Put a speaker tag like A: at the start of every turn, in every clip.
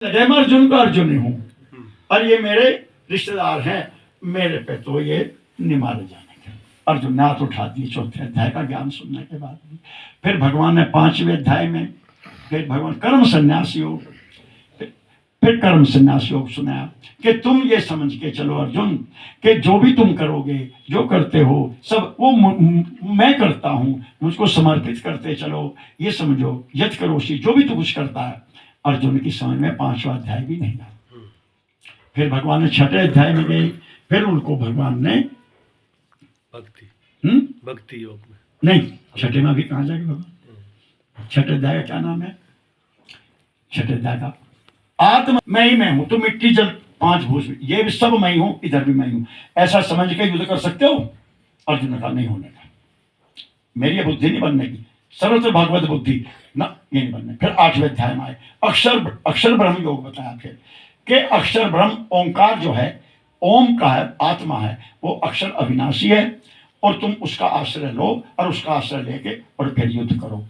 A: मैं अर्जुन का अर्जुन ही हूँ और ये मेरे रिश्तेदार हैं, मेरे पे तो ये निमारे जाने के। अर्जुन ने हाथ उठा दिए चौथे अध्याय का ज्ञान सुनने के बाद भी। फिर भगवान ने 5वें अध्याय में फिर भगवान कर्म संन्यास योग, फिर कर्म संन्यास योग सुनाया कि तुम ये समझ के चलो अर्जुन कि जो भी तुम करोगे, जो करते हो सब वो मैं करता हूँ, मुझको समर्पित करते चलो। ये समझो यत करोषि, जो भी तू कुछ करता है। अर्जुन की समझ में 5वां अध्याय भी नहीं आया। फिर भगवान ने 6ठे अध्याय में गए, फिर उनको भगवान ने
B: भक्ति योग में
A: नहीं, 6ठे में भी कहाँ जाएगा भगवान? 6ठे अध्याय का क्या नाम है? 6ठे अध्याय का आत्मा मैं ही मैं हूं। तो मिट्टी जल 5 भूत ये भी सब मैं ही हूं, इधर भी मैं हूं। ऐसा समझ के युद्ध कर सकते हो? अर्जुन ने कहा नहीं होने का, मेरी बुद्धि नहीं बनने की, सर्वत्र भगवत बुद्धि ना, ये नहीं बनने। फिर 8वें अध्याय में आए अक्षर ब्रह्म योग बताया फिर कि अक्षर ब्रह्म ओंकार जो है, ओम का है, आत्मा है, वो अक्षर अविनाशी है और तुम उसका आश्रय लो और उसका आश्रय लेके और फिर युद्ध करो।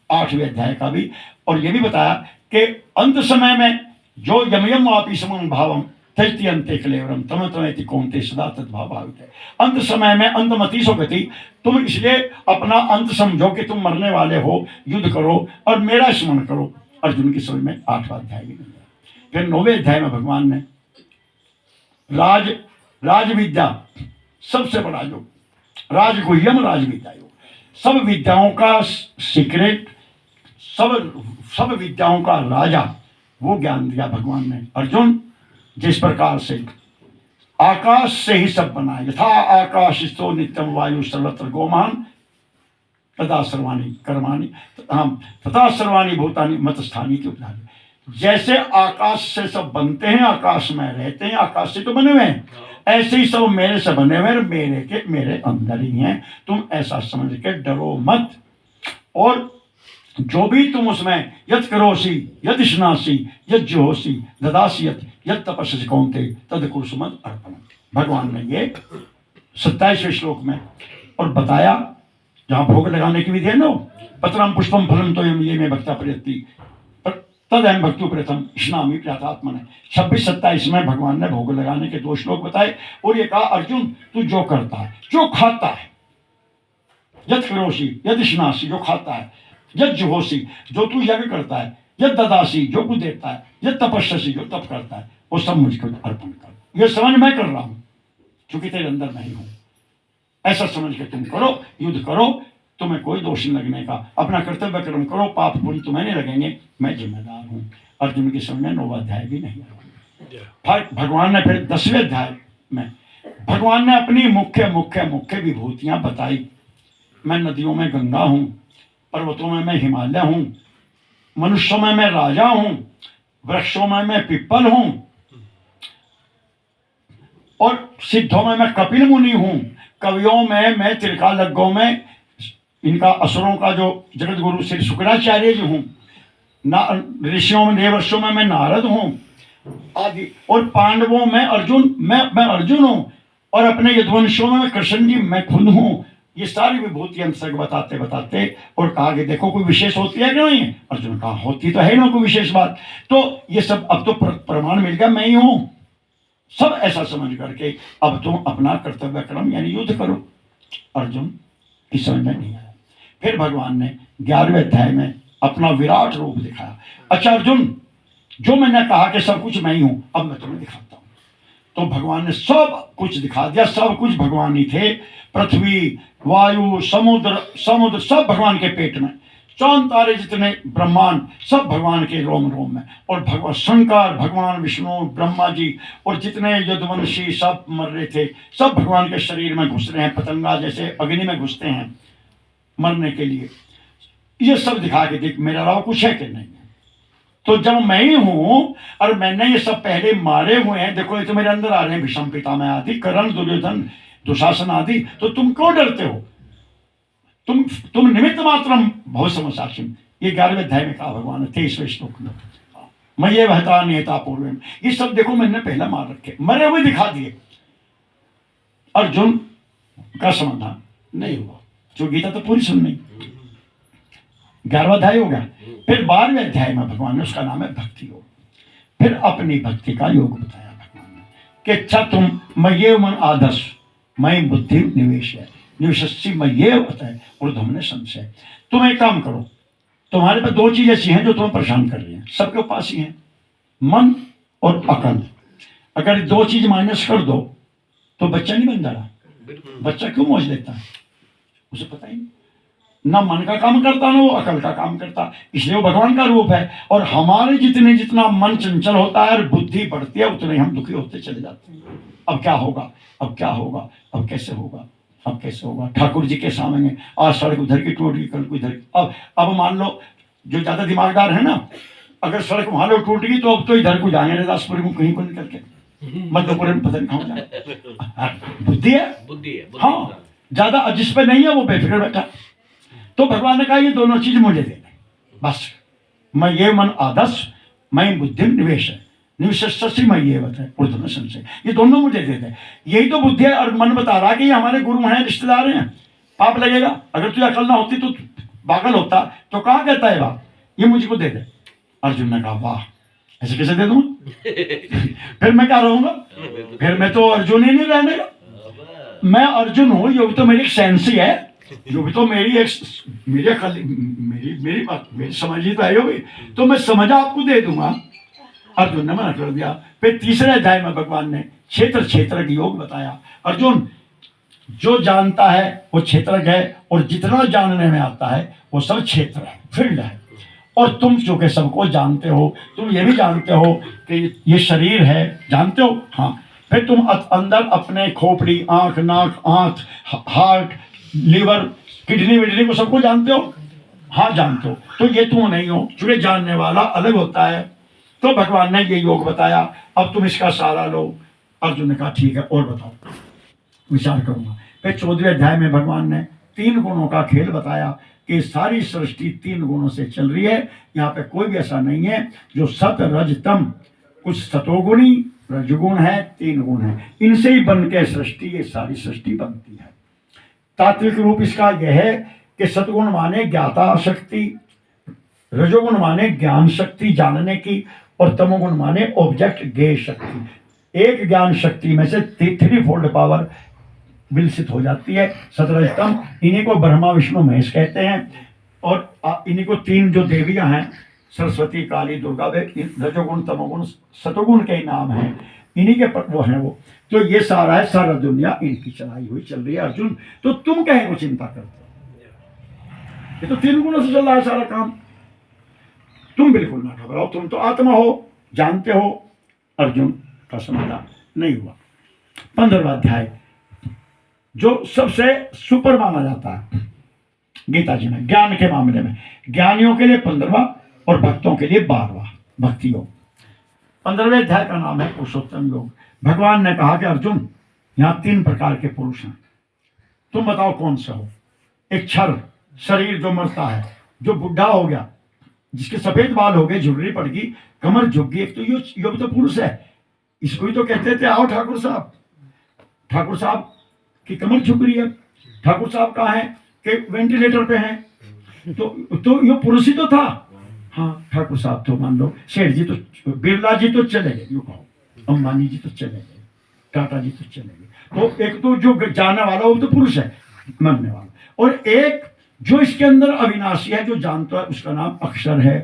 A: 8वें अध्याय का भी। और ये भी बताया कि अंत समय में जो यमयम वापी समं भावम त्यजति अन्ते कलेवरम तम तमेति कौन्ते सदा तद्भाव भावित है। अंत समय में अंतमति सो गति, तुम इसलिए अपना अंत समझो कि तुम मरने वाले हो, युद्ध करो और मेरा स्मरण करो। अर्जुन की समझ में 8वां अध्याय भी नहीं है। फिर 9वें अध्याय में भगवान ने राज विद्या, सबसे बड़ा योग, राजगुह्यम राज विद्या योग, सब विद्याओं का सीक्रेट, सब विद्याओं का राजा, वो ज्ञान दिया भगवान ने। अर्जुन जिस प्रकार से आकाश से ही सब बना, यथा आकाश स्थो नित्यम वायु सर्वत्र गोमान तथा सर्वाणी कर्माणि तथा सर्वाणी भूतानि मत स्थानी के उपधान। जैसे आकाश से सब बनते हैं, आकाश में रहते हैं, आकाश से तो बने हुए हैं, ऐसे ही सब मेरे से बने हुए, मेरे अंदर ही हैं। तुम ऐसा समझ के डरो मत। और जो भी तुम उसमें यत करोसी यत स्नासी यत जोहोसी ददासी यत तपस्सी कौन्ते तद कुसुमत अर्पण। भगवान ने ये 27वें श्लोक में और बताया, जहां भोग लगाने की विधि है नो, पत्रम पुष्पम फलम तो ये में भक्ता प्रयत्ति तद अहम भक्ति प्रथम स्नामी प्रियात्मा ने। 26-27 में भगवान ने भोग लगाने के 2 श्लोक बताए और ये कहा अर्जुन तू जो करता है, जो खाता है, यत करोसी यत स्नासी, जो खाता है, यत जुहोसी, जो तू यज्ञ करता है, यत ददासी, जो तू देता है, यत तपस्सी, जो तप करता है, वो सब मुझको अर्पण कर। ये समझ मैं कर रहा हूं क्योंकि तेरे अंदर मैं ही हूं। ऐसा समझ के तुम करो, युद्ध करो, तुम्हें कोई दोष नहीं लगने का, अपना कर्तव्य कर्म करो, पाप पुण्य तुम्हें नहीं लगेंगे, मैं जिम्मेदार हूं। अर्जुन की समझ में 9वां अध्याय भी नहीं आया। भगवान ने फिर 10वें अध्याय में भगवान ने अपनी मुख्य विभूतियां बताई। मैं नदियों में गंगा हूं, पर्वतों में मैं हिमालय हूं, मनुष्यों में मैं राजा हूं, वृक्षों में मैं पिप्पल हूं और सिद्धों में मैं कपिल मुनि हूं, कवियों में मैं त्रिकालज्ञों में इनका असुरों का जो जगत गुरु श्री शुक्राचार्य जी हूं, ऋषियों में देवर्षियों में मैं नारद हूं आदि, और पांडवों में अर्जुन, मैं अर्जुन हूं, और अपने यदुवंशियों में कृष्ण जी मैं खुद हूं। ये सारी विभूति अंतर बताते बताते और कहा कि देखो कोई विशेष होती है कि नहीं है? अर्जुन कहा होती तो है ना कोई विशेष बात। तो ये सब अब तो प्रमाण मिल गया, मैं ही हूं। सब ऐसा समझ करके अब तुम अपना कर्तव्य क्रम यानी युद्ध करो। अर्जुन की समझ में नहीं आया। फिर भगवान ने 11वें अध्याय में अपना विराट रूप दिखाया। अच्छा अर्जुन, जो मैंने कहा कि सब कुछ मैं ही हूं, अब मैं तुम्हें दिखाता हूं। तो भगवान ने सब कुछ दिखा दिया। सब कुछ भगवान ही थे। पृथ्वी, वायु, समुद्र सब भगवान के पेट में, चांद तारे जितने ब्रह्मांड सब भगवान के रोम रोम में। और भगवान शंकर, भगवान विष्णु, ब्रह्मा जी और जितने यदुवंशी सब मर रहे थे, सब भगवान के शरीर में घुस रहे हैं, पतंगा जैसे अग्नि में घुसते हैं मरने के लिए। ये सब दिखा के देख मेरा अलावा कुछ है कि नहीं। तो जब मैं ही हूं और मैंने ये सब पहले मारे हुए हैं, देखो ये तो मेरे अंदर आ रहे हैं, भीष्म पितामह आदि, कर्ण, दुर्योधन, दुशासन आदि, तो तुम क्यों डरते हो? तुम निमित्त मात्रम भव समसाक्षिम। ये 11वें अध्याय में कहा भगवान ने 23वें श्लोक में, मैं ये बहता नेता पूर्व। ये सब देखो मैंने पहले मार रखे, मरे हुए दिखा दिए। अर्जुन का समाधान नहीं हुआ, जो गीता तो पूरी सुन नहीं। 11वां अध्याय हो गया। फिर 12वें अध्याय में भगवान ने, उसका नाम है भक्ति योग। फिर अपनी भक्ति का योग बताया भगवान ने कि अच्छा तुम मय्ये मन आदर्श मई बुद्धि निवेश है निवेशी मय्ये बताए ऊर्ध्व ने संशय। तुम एक काम करो, तुम्हारे पास दो चीज ऐसी हैं जो तुम्हें परेशान कर रही हैं, सबके पास ही हैं, मन और अकल। अगर दो चीज माइनस कर दो तो बच्चा नहीं बन जा रहा। बच्चा क्यों मौज लेता है, उसे पता ही नहीं, ना मन का काम करता ना वो अकल का काम करता, इसलिए वो भगवान का रूप है। और हमारे जितना मन चंचल होता है और बुद्धि बढ़ती है उतने हम दुखी होते चले जाते हैं। अब क्या होगा, अब क्या होगा, अब कैसे होगा, अब कैसे होगा। ठाकुर जी के सामने आज सड़क उधर की टूट गई, कल को इधर। अब मान लो जो ज्यादा दिमागदार है ना, अगर सड़क वहां लोग टूट गई तो अब तो इधर को जाएंगे रविदासपुर को कहीं को निकल के, मध्यपुर में पता नहीं कहाँ जाए। बुद्धि है हाँ, ज्यादा जिस पे नहीं है वो बेफिक्र बैठा। तो भगवान ने कहा ये दोनों चीज मुझे दे दे बस। मैं ये मन आदर्श मैं बुद्धि निवेश है निवेश मैं ये बताए उर्ध्व संशय, ये दोनों मुझे दे दे। यही तो बुद्धि है। और मन बता रहा कि ये हमारे गुरु हैं, रिश्तेदार हैं, पाप लगेगा। अगर तुझे अकल ना होती तो पागल होता, तो कहाँ कहता है बाप ये मुझको दे दे। अर्जुन ने कहा वाह, ऐसे कैसे दे दूंगा फिर मैं क्या रहूंगा, फिर मैं तो अर्जुन ही नहीं रहने का। मैं अर्जुन हूं, ये भी तो मेरी सेंसी है, जो भी तो मेरी मेरी समझ ही तो है भी, तो मैं समझ आपको दे दूंगा। अर्जुन ने मना कर दिया। फिर तीसरे अध्याय में भगवान ने क्षेत्र क्षेत्र की योग बताया। अर्जुन जो जानता है वो क्षेत्रज्ञ है, और जितना जानने में आता है वो सब क्षेत्र है, फील्ड है। और तुम जो के सबको जानते हो, तुम ये भी जानते हो कि ये शरीर है, जानते हो हाँ। फिर तुम अंदर अपने खोपड़ी, आंख, नाक, आंख, हार्ट, लीवर, किडनी विडनी को सबको जानते हो हाँ, जानते हो। तो ये तुम नहीं हो, क्योंकि जानने वाला अलग होता है। तो भगवान ने ये योग बताया, अब तुम इसका सहारा लो। अर्जुन ने कहा ठीक है और बताओ, विचार करूंगा। फिर 14वें अध्याय में भगवान ने 3 गुणों का खेल बताया कि सारी सृष्टि 3 गुणों से चल रही है। यहाँ पे कोई भी ऐसा नहीं है जो सत रज तम, कुछ सतोगुणी रजगुण है, 3 गुण है, इनसे ही बन के सृष्टि, ये सारी सृष्टि बनती है। तात्विक रूप इसका यह है कि सतगुण माने ज्ञाता शक्ति, रजोगुण माने ज्ञान शक्ति जानने की, और तमोगुण माने ऑब्जेक्ट गेय शक्ति। एक ज्ञान शक्ति में से 3 फोल्ड पावर विलसित हो जाती है, सतरजतम। इन्हीं को ब्रह्मा विष्णु महेश कहते हैं। और इन्हीं को 3 जो देवियां हैं, सरस्वती, काली, दुर्गा, वे रजोगुण तमोगुण सतोगुण के नाम हैं, इन्हीं के वो हैं वो। तो ये सारा है, सारा दुनिया इनकी चलाई हुई चल रही है। अर्जुन तो तुम कहे को चिंता करते हो, ये तो 3 गुणों से चल रहा है सारा काम। तुम बिल्कुल ना घबराओ, तुम तो आत्मा हो, जानते हो। अर्जुन का समाधान नहीं हुआ। 15वां अध्याय जो सबसे सुपर माना जाता है गीता जी में ज्ञान के मामले में, ज्ञानियों के लिए 15वां और भक्तों के लिए 12वां भक्ति योग। 15वें अध्याय का नाम है पुरुषोत्तम योग। भगवान ने कहा कि अर्जुन यहाँ 3 प्रकार के पुरुष हैं, तुम बताओ कौन से हो। एक क्षर शरीर जो मरता है, जो बुढ़ा हो गया, जिसके सफेद बाल हो गए, झुर्री पड़ गई, कमर झुक गई, एक तो यो भी तो पुरुष है। इसको ही तो कहते थे आओ ठाकुर साहब, ठाकुर साहब की कमर झुक रही है, ठाकुर साहब कहाँ है कि वेंटिलेटर पे हैं, तो ये पुरुष ही तो था। हाँ ठाकुर साहब तो मान लो, सेठ जी तो, बिरला जी तो चले गए, यूँ कहो, अंबानी जी तो चले गए, टाटा जी तो चले गए। तो एक तो जो जाने वाला वो तो पुरुष है, मरने वाला। और एक जो इसके अंदर अविनाशी है, जो जानता है, उसका नाम अक्षर है,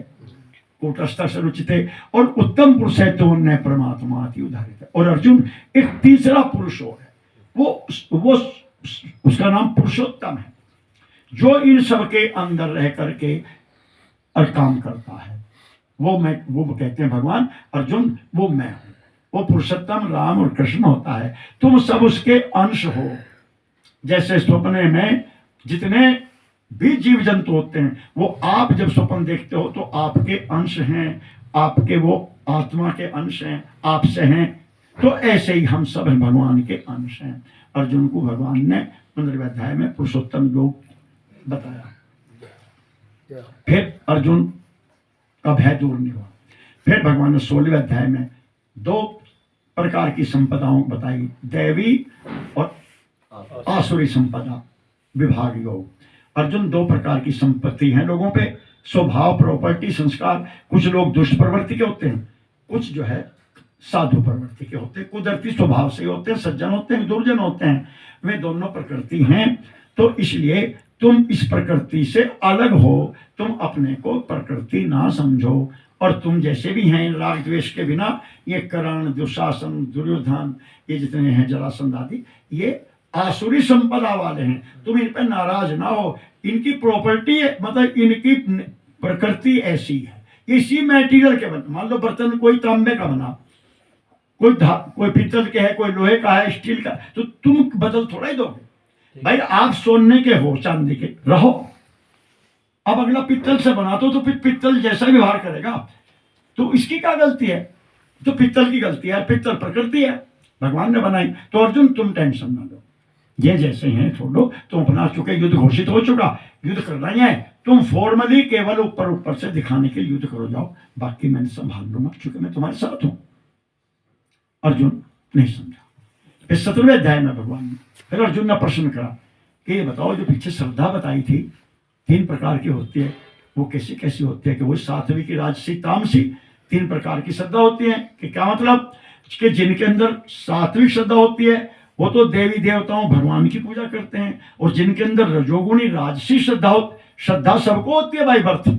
A: कूटस्थ अक्षर उचिते, और उत्तम पुरुष है तो उन्हें परमात्मा अति उदाहरित है। और अर्जुन एक तीसरा पुरुष और है, वो उसका नाम पुरुषोत्तम है, जो इन सब के अंदर रह करके और काम करता है। वो कहते हैं भगवान अर्जुन वो मैं हूं। वो पुरुषोत्तम राम और कृष्ण होता है, तुम सब उसके अंश हो। जैसे स्वप्न में जितने भी जीव जंतु होते हैं, वो आप जब स्वप्न देखते हो तो आपके अंश हैं, आपके वो आत्मा के अंश हैं, आपसे हैं। तो ऐसे ही हम सब भगवान के अंश हैं। अर्जुन को भगवान ने 15वें अध्याय में पुरुषोत्तम योग बताया। फिर अर्जुन का भय दूर नहीं हुआ। फिर भगवान ने 16वें अध्याय में 2 प्रकार की संपदाओं बताई, दैवी और आसुरी संपदा विभाग योग। अर्जुन 2 प्रकार की संपत्ति है लोगों पे, स्वभाव, प्रॉपर्टी, संस्कार। कुछ लोग दुष्ट प्रवृत्ति के होते हैं, कुछ जो है साधु प्रवृत्ति के होते हैं, कुदरती स्वभाव से होते हैं, सज्जन होते हैं, दुर्जन होते हैं, वे दोनों प्रकृति हैं। तो इसलिए तुम इस प्रकृति से अलग हो, तुम अपने को प्रकृति ना समझो। और तुम जैसे भी हैं राग द्वेष के बिना, ये कर्ण, दुशासन, दुर्योधन, ये जितने हैं जरासंध आदि, ये आसुरी संपदा वाले हैं। तुम इन पर नाराज ना हो, इनकी प्रॉपर्टी है, मतलब इनकी प्रकृति ऐसी है, इसी मेटीरियल के बना। मान लो बर्तन कोई तांबे का बना, कोई पीतल के है, कोई लोहे का है, स्टील का, तो तुम बदल थोड़ा ही दोगे। भाई आप सोने के हो, चांदी के रहो, अब अगला पित्तल से बना तो पित्तल जैसा व्यवहार करेगा, तो इसकी क्या गलती है? तो पित्तल की गलती है, पित्तल प्रकृति है, भगवान ने बनाई। तो अर्जुन तुम टेंशन ना लो, ये जैसे हैं छोड़ो, तुम अपना चुके, युद्ध घोषित हो चुका, युद्ध करना ही है, तुम फॉर्मली केवल ऊपर ऊपर से दिखाने के युद्ध करो जाओ, बाकी मैं संभाल लूंगा, चूंकि मैं तुम्हारे साथ हूं। अर्जुन नहीं समझा। इस 17वें अध्याय में भगवान ने फिर अर्जुन ने प्रश्न करा कि ये बताओ, जो पीछे श्रद्धा बताई थी 3 प्रकार की होती है, वो कैसी कैसी होती है? कि वो सात्विक, राजसी, तामसी 3 प्रकार की श्रद्धा होती है। कि क्या मतलब? कि जिनके अंदर सात्विक श्रद्धा होती है वो तो देवी देवताओं भगवान की पूजा करते हैं, और जिनके अंदर रजोगुणी राजसी श्रद्धा सबको होती है भाई बर्थ।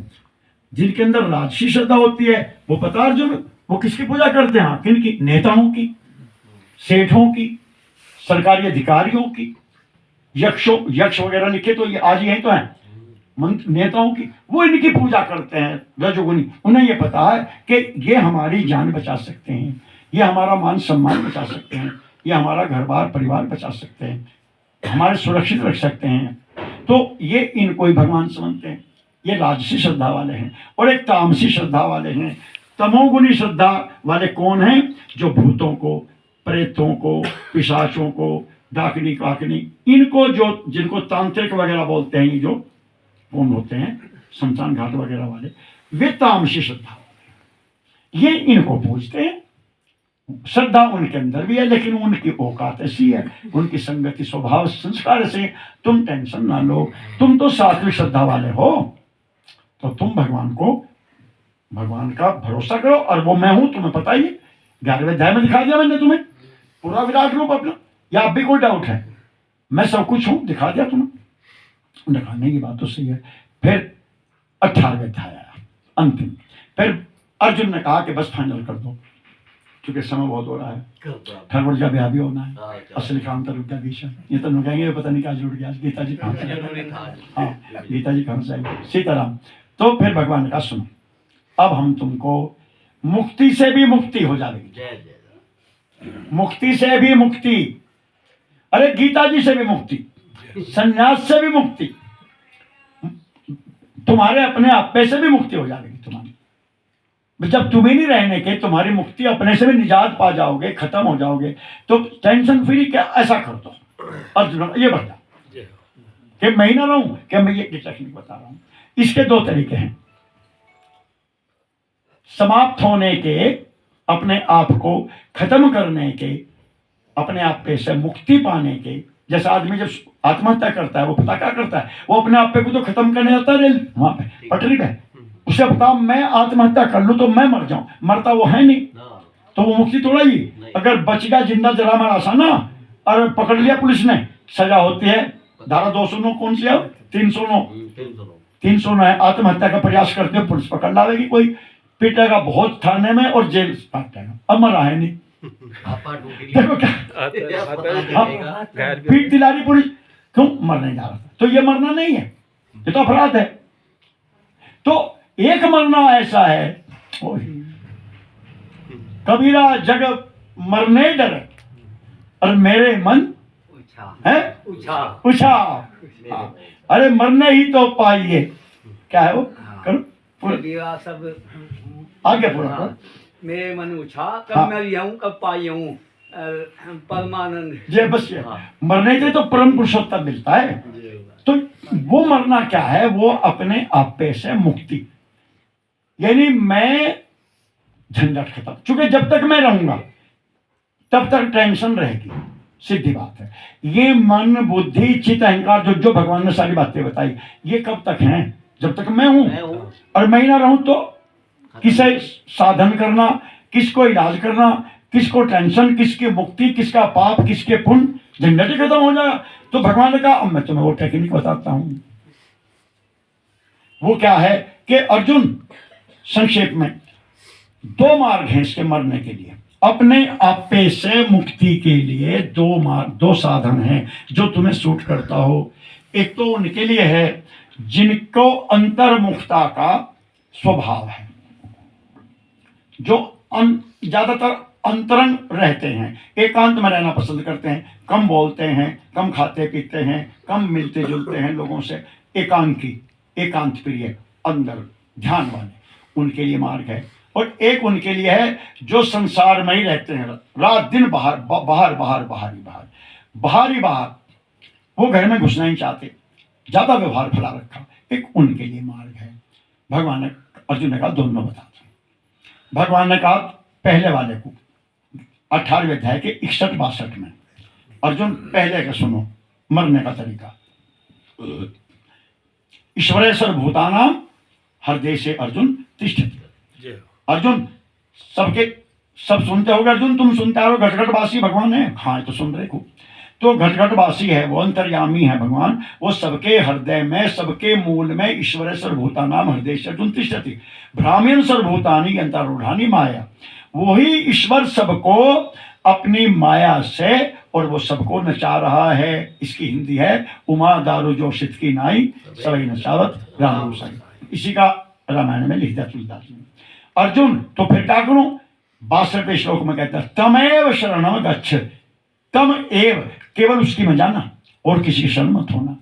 A: जिनके अंदर राजसी श्रद्धा होती है वो पता अर्जुन, वो किसकी पूजा करते हैं? किनकी? नेताओं की, सेठों की, सरकारी अधिकारियों की, यक्ष वगैरह लिखे तो ये आज यही तो है, नेताओं की, वो इनकी पूजा करते हैं रजोगुणी। उन्हें ये पता है कि ये हमारी जान बचा सकते हैं, ये हमारा मान सम्मान बचा सकते हैं, ये हमारा घर बार परिवार बचा सकते हैं, हमारे सुरक्षित रख सकते हैं, तो ये इनको ही भगवान समझते हैं। ये राजसी श्रद्धा वाले हैं। और एक तामसी श्रद्धा वाले हैं। तमोगुणी श्रद्धा वाले कौन हैं? जो भूतों को, प्रेतों को, पिशाचों को, डाकनी काकनी, इनको, जो जिनको तांत्रिक वगैरह बोलते हैं, ये जो कौन होते हैं, शमशान घाट वगैरह वाले, वे तामसी श्रद्धा, ये इनको पूजते हैं। श्रद्धा उनके अंदर भी है, लेकिन उनकी औकात ऐसी है, उनकी संगति स्वभाव संस्कार से। तुम टेंशन ना लो, तुम तो सात्विक श्रद्धा वाले हो, तो तुम भगवान का भरोसा करो, और वो मैं हूं, तुम्हें पता ही है। 11वें अध्याय में दिखा दिया मैंने तुम्हें पूरा विराट रूप अपना, या अब भी कोई डाउट है? मैं सब कुछ हूं, दिखा दिया तुम्हें। दिखाने की बात तो सही है। फिर 18वें अध्याय आया, अंतिम। फिर अर्जुन ने कहा कि बस फाइनल कर दो, क्योंकि समय बहुत हो रहा है, खरगोश का ब्याह भी होना है, असली काम तो रुक गया बीच में। ये तो कहेंगे पता नहीं क्या जुड़ गया, गीता जी कहाँ से? हाँ, गीता जी कहाँ से आई? सीताराम। तो फिर भगवान ने कहा सुनो, अब हम तुमको मुक्ति से भी मुक्ति हो जाएगी, मुक्ति से भी मुक्ति, अरे गीता जी से भी मुक्ति, संन्यास से भी मुक्ति, तुम्हारे अपने आपे से भी मुक्ति हो जाएगी तुम्हारी। जब तुम्हें नहीं रहने के, तुम्हारी मुक्ति अपने से भी निजात पा जाओगे, खत्म हो जाओगे, तो टेंशन फ्री क्या? ऐसा कर दो अर्जुन, ये बता कि मैं ही ना रहूं क्या? मैं ये टेक्निक बता रहा हूं। इसके 2 तरीके हैं, समाप्त होने के, अपने आप को खत्म करने के, अपने आप पे से मुक्ति पाने के। जैसे आदमी जब आत्महत्या करता है, वो पता क्या करता है? वो अपने आप पे को तो खत्म करने जाता है रेल वहां पे पटरी पे, उसे बता मैं आत्महत्या कर लूं तो मैं मर जाऊं, मरता वो है नहीं, तो वो मुक्ति थोड़ा ही। अगर बच गया जिंदा जरा मारा सा ना, और पकड़ लिया पुलिस ने, सजा होती है धारा 209, कौन सी है? 309 है। आत्महत्या का प्रयास करते हो, पुलिस पकड़ लावेगी, कोई पीटेगा बहुत थाने में और जेल काटेगा, अब मरा है नहीं। देखो क्या पीट दिला रही पुलिस, क्यों? मरने जा रहा था। तो ये मरना नहीं है, ये तो अपराध है। तो एक मरना ऐसा है, कबीरा जग मरने डरे और मेरे मन है उछा। अरे मरने ही तो पाइए, क्या है वो? करो
B: सब
A: आगे पूरा।
B: मेरे मन उछा, कब मैं लिया हूं, कब पाई हूं परमानंद।
A: ये बस ये मरने से तो परम पुरुषोत्तम मिलता है। तो वो मरना क्या है? वो अपने आपे से मुक्ति, यानी मैं झंझट खत्म। क्योंकि जब तक मैं रहूंगा तब तक टेंशन रहेगी, सीधी बात है। ये मन, बुद्धि, चित्त, अहंकार, जो भगवान ने सारी बातें बताई, ये कब तक हैं? जब तक मैं हूं। और मैं ही ना रहूं तो किसे साधन करना, किसको इलाज करना, किसको टेंशन, किसकी मुक्ति, किसका पाप, किसके पुण्य, झंझट ही खत्म हो जाएगा। तो भगवान ने कहा अब मैं तुम्हें वो टेक्निक बताता हूं। वो क्या है कि अर्जुन, संक्षेप में 2 मार्ग हैं इसके मरने के लिए। अपने आपे से मुक्ति के लिए 2 साधन हैं जो तुम्हें सूट करता हो। एक तो उनके लिए है जिनको अंतर्मुखता का स्वभाव है, जो ज्यादातर अंतरंग रहते हैं, एकांत में रहना पसंद करते हैं, कम बोलते हैं, कम खाते पीते हैं, कम मिलते जुलते हैं लोगों से, एकांकी, एकांत प्रिय, अंदर ध्यान वाले, उनके लिए मार्ग है। और एक उनके लिए है जो संसार में ही रहते हैं, रात दिन बाहर बाहर बाहर बाहरी बाहर, वो घर में घुसना ही चाहते, ज्यादा व्यवहार फैला रखा, एक उनके लिए मार्ग है। भगवान ने, अर्जुन ने कहा दोनों बता दो। भगवान ने कहा पहले वाले को 18वें अध्याय के 61-62 में, अर्जुन पहले का सुनो, मरने का तरीका। ईश्वरेश्वर भूतानां हृदय से अर्जुन तिष्ठति। अर्जुन, सब सुनते होगे, अर्जुन तुम सुनते हो, घटघटवासी भगवान है, हाँ तो सुन रहे हो। तो घटघटवासी है, वो अंतर्यामी है भगवान, वो सबके हृदय में, सबके मूल में, ईश्वरेश्वर भूतानां हृदय से अर्जुन तिष्ठति भ्राम्यन् सर्वभूतानि यन्त्रारूढ़ानि माया। वही ईश्वर सबको अपनी माया से, और वो सबको नचा रहा है। इसकी हिंदी है, उमा दारू जो शित की नाई सवई नचावत राम साई। इसी का रामायण में लिख दिया तुलसीदास ने। अर्जुन तो फिर क्या करूं, 62वें श्लोक में कहता है तमेव शरणम गच्छ, तम एव, केवल उसकी में जाना और किसी की शरण मत होना।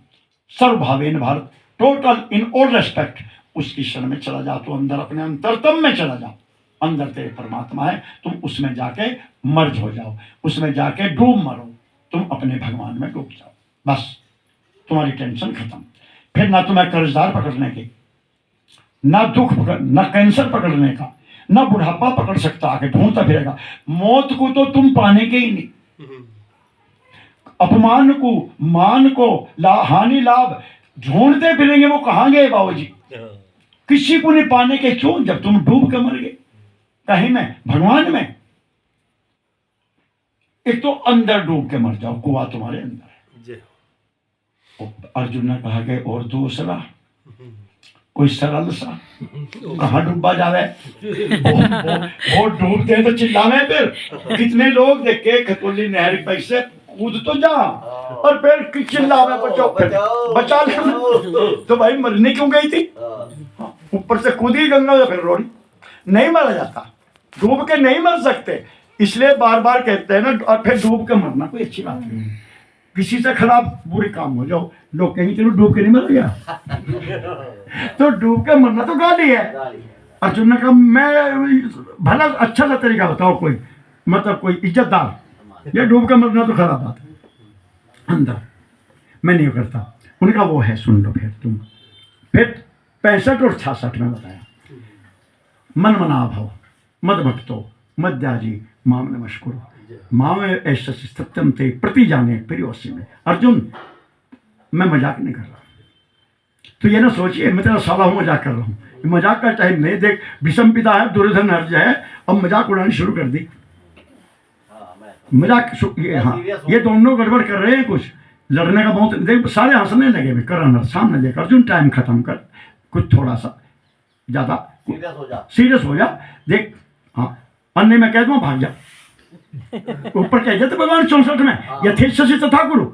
A: सर्वभावेन Bharat, total in all respect उसकी शरण में चला जा, तो अंदर अपने अंतरतम में चला जा, अंदर तेरे परमात्मा है, तुम उसमें जाके मर्ज हो जाओ, उसमें जाके डूब मरो, तुम अपने भगवान में डूब जाओ, बस तुम्हारी टेंशन खत्म। फिर ना तुम्हें कर्जदार पकड़ने की, ना दुख पकड़, ना कैंसर पकड़ने का, ना बुढ़ापा पकड़ सकता, आके ढूंढता फिरेगा। मौत को तो तुम पाने के ही नहीं, अपमान को, मान को, हानि लाभ ढूंढते फिरेंगे, वो कहां गए बाबूजी? किसी को नहीं पाने के, क्यों? जब तुम डूब के मर गए कहीं में, भगवान में। एक तो अंदर डूब के मर जाओ, कुआं तुम्हारे अंदर है। अर्जुन ने कहा कि और दूसरा कोई सरल सा, कहां डूबा जावे, वो डूबते हैं तो चिल्लावे। फिर कितने लोग देखे खतौली नहर पे से कूद तो जा, और फिर चिल्लावे बचा ले। तो भाई मरने क्यों गई थी? ऊपर से कूद ही गंगा में, फिर रोड़ी नहीं मारा जाता, डूब के नहीं मर सकते, इसलिए बार बार कहते हैं ना। और फिर डूब के मरना कोई अच्छी बात नहीं, किसी से खराब बुरे काम हो जाओ, लोग कहेंगे चलो डूब के नहीं मर गया। तो डूब के मरना तो गाली है। अर्जुन ने कहा मैं भला अच्छा सा तरीका बताओ, कोई मतलब कोई इज्जतदार, या डूब के मरना तो खराब बात है, अंदर मैं नहीं करता। उनका वो है, सुन लो फिर तुम। फिर 65 और 66 में बताया, मन मना भाव मद भक्तो मद्याजी माम नमस्कुरु माम ऐसा सत्यम ते प्रति जाने प्रियोसी में। अर्जुन मैं मजाक नहीं कर रहा, तो ये ना सोचिए मैं तेरा साला हूं, मजाक कर रहा हूँ, मजाक का टाइम नहीं। देख भीष्म पिता है, दुर्योधन हर्ज है, अब मजाक उड़ानी शुरू कर दी, मजाक ये, हाँ ये दोनों गड़बड़ कर रहे हैं, कुछ लड़ने का बहुत, देख सारे हंसने लगे हुए, करण सामने देख अर्जुन टाइम खत्म कर, कुछ थोड़ा सा ज्यादा सीरियस हो जा, देख हाँ अन्य मैं कह दूँ भाग जा, ऊपर कह जाते भगवान 64 में यथेच्छसि तथा कुरु,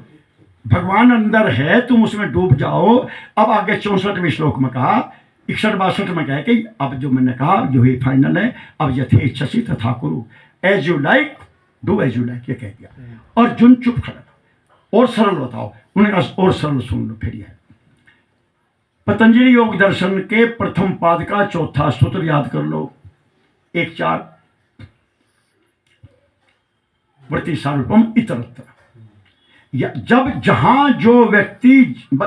A: भगवान अंदर है, तुम उसमें डूब जाओ। अब आगे 64वें श्लोक में कहा, 61-62 में कहा कि अब जो मैंने कहा जो ही फाइनल है, अब यथेच्छसि तथा कुरु, as you like do as you like, ये कह दिया। अर्जुन चुप खड़ा, और सरल बताओ, उन्होंने कहा और सरल सुन लो। फिर यह पतंजलि योग दर्शन के प्रथम पाद का 4था सूत्र याद कर लो, 1:4 वृत्ति सारूपम इतरत्र। जब जहां जो व्यक्ति,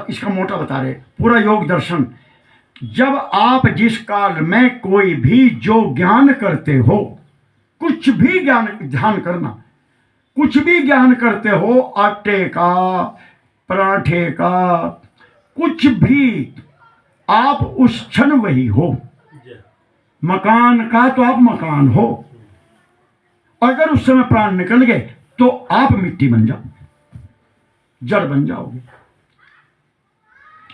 A: इसका मोटा बता रहे पूरा योग दर्शन, जब आप जिस काल में कोई भी जो ज्ञान करते हो, कुछ भी ज्ञान, ध्यान करना, कुछ भी ज्ञान करते हो, आटे का, पराठे का, कुछ भी, आप उस क्षण वही हो। मकान का तो आप मकान हो, अगर उस समय प्राण निकल गए तो आप मिट्टी बन जाओ, जड़ बन जाओगे।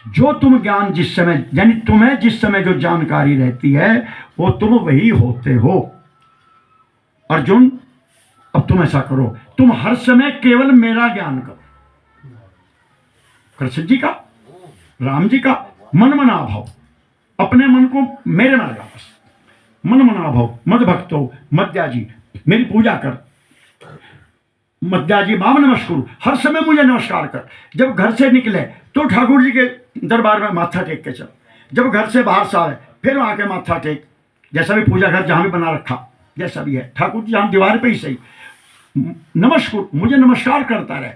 A: जो तुम ज्ञान जिस समय, यानी तुम्हें जिस समय जो जानकारी रहती है वो तुम वही होते हो। अर्जुन, अब तुम ऐसा करो, तुम हर समय केवल मेरा ज्ञान करो। कृष्ण जी का, राम जी का मन मना भाव, अपने मन को मेरे में लगा, बस मन मना भाव। मद भक्तो मद्याजी, मेरी पूजा कर, मद्याजी माम नमस्कुरु, हर समय मुझे नमस्कार कर। जब घर से निकले तो ठाकुर जी के दरबार में माथा टेक के चल, जब घर से बाहर से आए फिर वहां के माथा टेक, जैसा भी पूजा घर जहां भी बना रखा, जैसा भी है ठाकुर जी जहां दीवार पे ही सही, नमस्कुर, मुझे नमस्कार करता रहे।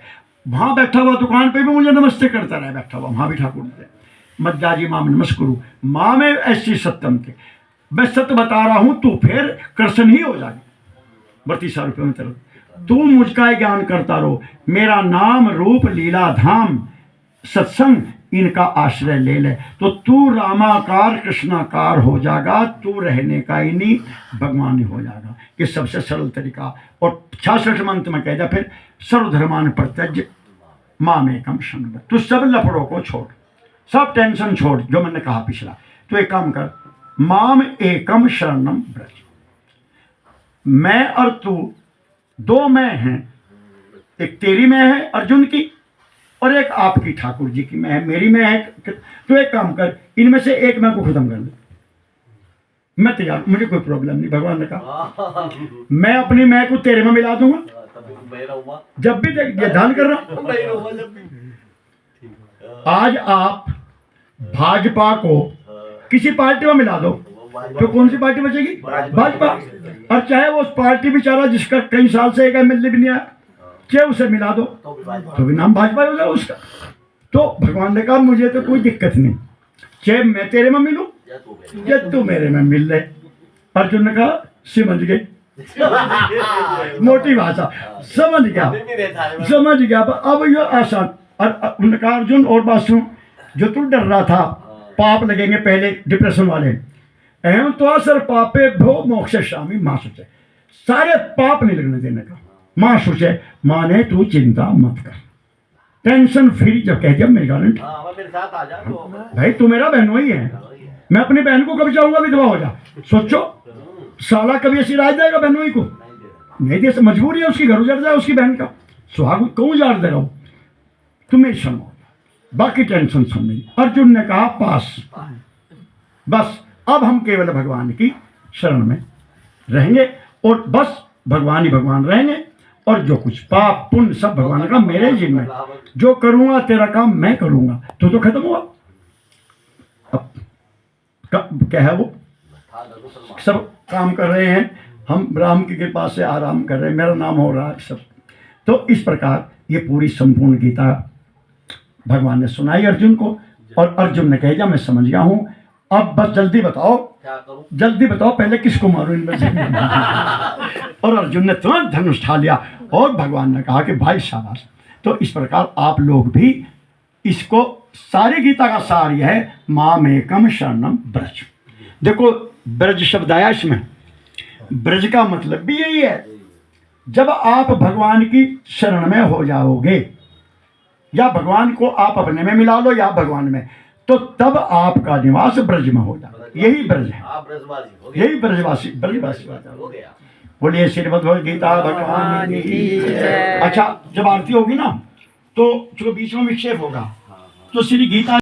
A: वहां बैठा हुआ दुकान पे भी मुझे नमस्ते करता रहे, बैठा हुआ वहां भी ठाकुर जी। मद्याजी माम नमस्कुरु, माँ में ऐसी सत्यम के, मैं सत्य बता रहा हूं, तू फिर कृष्ण ही हो जाए। 32 रुपये में चलो, तू मुझका ज्ञान करता रहो, मेरा नाम रूप लीला धाम सत्संग इनका आश्रय ले ले, तो तू रामाकार कृष्णाकार हो जाएगा, तू रहने का ही नहीं भगवान ही हो जाएगा। ये सबसे सरल तरीका। और 66 मंत्र में कह दिया फिर, सर्वधर्मान परित्यज्य मामेकम शरणं व्रज। तू सब लफड़ों को छोड़, सब टेंशन छोड़, जो मैंने कहा पिछला, तो एक काम कर, माम एकम शरणं व्रज। मैं और तू दो मैं हैं, एक तेरी मैं है अर्जुन की, और एक आपकी ठाकुर जी की मैं है, मेरी मैं है। तो एक काम कर, इनमें से एक मैं को खत्म कर ले, मैं तैयार, मुझे कोई प्रॉब्लम नहीं। भगवान ने कहा मैं अपनी मैं को तेरे में मिला दूंगा, जब भी ये ध्यान कर रहा हूं। आज आप भाजपा को किसी पार्टी में मिला दो तो कौन सी पार्टी बचेगी? भाजपा। और चाहे वो पार्टी बेचारा जिसका कई साल से एक एमएलए भी नहीं आया, चाहे उसे मिला दो तो भी नाम भाजपा हो जाए उसका। तो भगवान ने कहा मुझे तो कोई दिक्कत नहीं, चाहे मैं तेरे में मिलूं या तू मेरे में मिल ले। अर्जुन ने कहा समझ गए, मोटी भाषा, समझ गया समझ गया। अब ये आसान। और उन्होंने कहा अर्जुन और बात सुन, जो तू डर रहा था पाप लगेंगे पहले डिप्रेशन वाले, अहम तो सर पापे भो मोक्ष शामी माँ सोचे, सारे पाप नहीं लगने देने का। माँ सोचे, माने तू चिंता मत कर, टेंशन फ्री। जब कह दिया मेरी गारंटी, भाई तू मेरा बहनोई है, मैं अपनी बहन को कभी चाहूंगा विधवा हो जा। सोचो साला कभी ऐसी राज देगा बहनोई को? नहीं दे, मजबूरी है उसकी, घर उजड़ जाए उसकी बहन का, सुहाग क्यों उजाड़ दे रहा हूं? तुम्हें सुनो, बाकी टेंशन सुन नहीं। अर्जुन ने कहा पास, बस अब हम केवल भगवान की शरण में रहेंगे और बस भगवान ही भगवान रहेंगे, और जो कुछ पाप पुण्य सब भगवान का मेरे जिम्मे, जो करूंगा तेरा काम मैं करूंगा, तो खत्म हुआ। अब क्या है वो, सब काम कर रहे हैं, हम राम की कृपा से आराम कर रहे हैं, मेरा नाम हो रहा है सब। तो इस प्रकार ये पूरी संपूर्ण गीता भगवान ने सुनाई अर्जुन को, और अर्जुन ने कह दिया मैं समझ गया हूं, अब बस जल्दी बताओ, जल्दी बताओ पहले किसको मारूं इनमें से। और अर्जुन ने तुरंत धनुष उठा लिया, और भगवान ने कहा कि भाई शाबाश। तो इस प्रकार आप लोग भी इसको, सारी गीता का सार यह है, मामेकम शरणं व्रज। देखो ब्रज शब्द आया इसमें, ब्रज का मतलब भी यही है, जब आप भगवान की शरण में हो जाओगे, या भगवान को आप अपने में मिला लो या भगवान में, तो तब आपका निवास ब्रज में हो जाएगा। यही ब्रज है, यही ब्रजवासी, ब्रजवासी हो गया। बोलिए श्रीमद् भगवद गीता भगवान की। अच्छा, जब आरती होगी ना तो चलो बीच में विक्षेप होगा, तो श्री गीता